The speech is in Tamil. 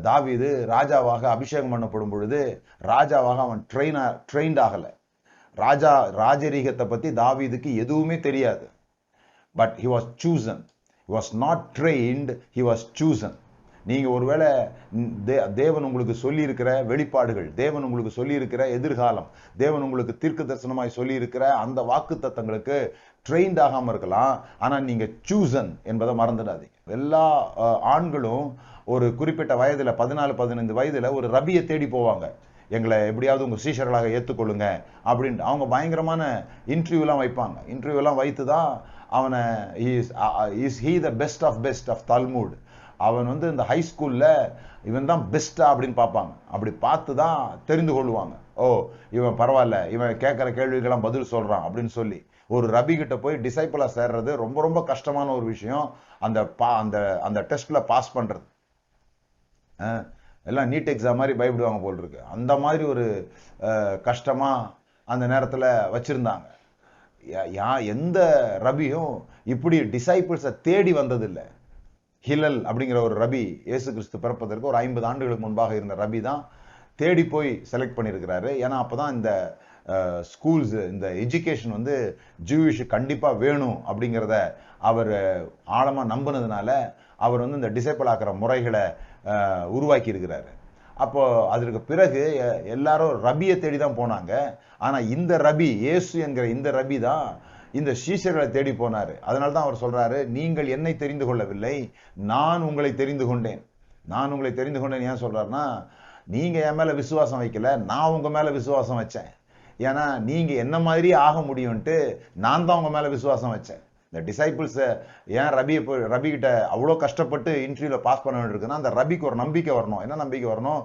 தாவீது ராஜாவாக அபிஷேகம் பண்ணப்படும் பொழுது ராஜாவாக அவன் ட்ரெயின்ட் ஆகலை. ராஜரீகத்தை பற்றி தாவீதுக்கு எதுவுமே தெரியாது. But he was chosen. He was not trained, he was chosen. நீங்கள் ஒருவேளை தேவன் உங்களுக்கு சொல்லியிருக்கிற வெளிப்பாடுகள், தேவன் உங்களுக்கு சொல்லியிருக்கிற எதிர்காலம், தேவன் உங்களுக்கு தீர்க்க தரிசனமாய் சொல்லியிருக்கிற அந்த வாக்கு தத்தங்களுக்கு ட்ரெயின்ட் ஆகாமல் இருக்கலாம். ஆனால் நீங்கள் சூசன் என்பதை மறந்துடாதீங்க. எல்லா ஆண்களும் ஒரு குறிப்பிட்ட வயதில் 14-15 வயதில் ஒரு ரபியை தேடி போவாங்க. எங்களை எப்படியாவது உங்கள் சீஷர்களாக ஏற்றுக்கொள்ளுங்க அப்படின்ட்டு அவங்க பயங்கரமான இன்டர்வியூலாம் வைப்பாங்க. இன்டர்வியூலாம் வைத்து தான் அவனை is he the best of Talmud, அவன் வந்து இந்த ஹை ஸ்கூலில் இவன் தான் பெஸ்ட்டா அப்படின்னு பார்ப்பாங்க. அப்படி பார்த்து தான் தெரிந்து கொள்வாங்க, ஓ இவன் பரவாயில்ல, இவன் கேட்குற கேள்விக்கெல்லாம் பதில் சொல்கிறான் அப்படின்னு சொல்லி. ஒரு ரபி கிட்ட போய் டிசைப்பிளாக சேர்றது ரொம்ப ரொம்ப கஷ்டமான ஒரு விஷயம். அந்த டெஸ்ட்டில் பாஸ் பண்ணுறது எல்லாம் நீட் எக்ஸாம் மாதிரி பயப்படுவாங்க போல் இருக்கு. அந்த மாதிரி ஒரு கஷ்டமாக அந்த நேரத்தில் வச்சுருந்தாங்க. எந்த ரபியும் இப்படி டிசைப்பிள்ஸை தேடி வந்ததில்லை. ஹிலல் அப்படிங்கிற ஒரு ரபி இயேசு கிறிஸ்து பிறப்பதற்கு ஒரு 50 ஆண்டுகளுக்கு முன்பாக இருந்த ரபி தான் தேடி போய் செலக்ட் பண்ணியிருக்கிறாரு. ஏன்னா அப்போ தான் இந்த ஸ்கூல்ஸ், இந்த எஜுகேஷன் வந்து ஜூவிஷ் கண்டிப்பாக வேணும் அப்படிங்கிறத அவர் ஆழமாக நம்பினதுனால அவர் வந்து இந்த டிசைப்பிள் ஆக்கிற முறைகளை உருவாக்கி இருக்கிறாரு. அப்போ அதற்கு பிறகு எல்லாரும் ரபியை தேடி தான் போனாங்க. ஆனால் இந்த ரபி, இயேசு என்கிற இந்த ரபி தான் இந்த சீஷர்களை தேடி போனாரு. அதனால தான் அவர் சொல்றாரு, நீங்கள் என்னை தெரிந்து கொள்ளவில்லை, நான் உங்களை தெரிந்து கொண்டேன். நான் உங்களை தெரிந்து கொண்டேன் ஏன் சொல்றாருன்னா, நீங்க என் மேல விசுவாசம் வைக்கல, நான் உங்க மேல விசுவாசம் வச்சேன். ஏன்னா நீங்க என்ன மாதிரி ஆக முடியும்ட்டு நான் தான் உங்க மேல விசுவாசம் வச்சேன். இந்த டிசைபிள்ஸ் ஏன் ரபி கிட்ட அவ்வளோ கஷ்டப்பட்டு இன்டர்வியூல பாஸ் பண்ண வேண்டியிருக்குன்னா, அந்த ரபிக்கு ஒரு நம்பிக்கை வரணும். என்ன நம்பிக்கை வரணும்?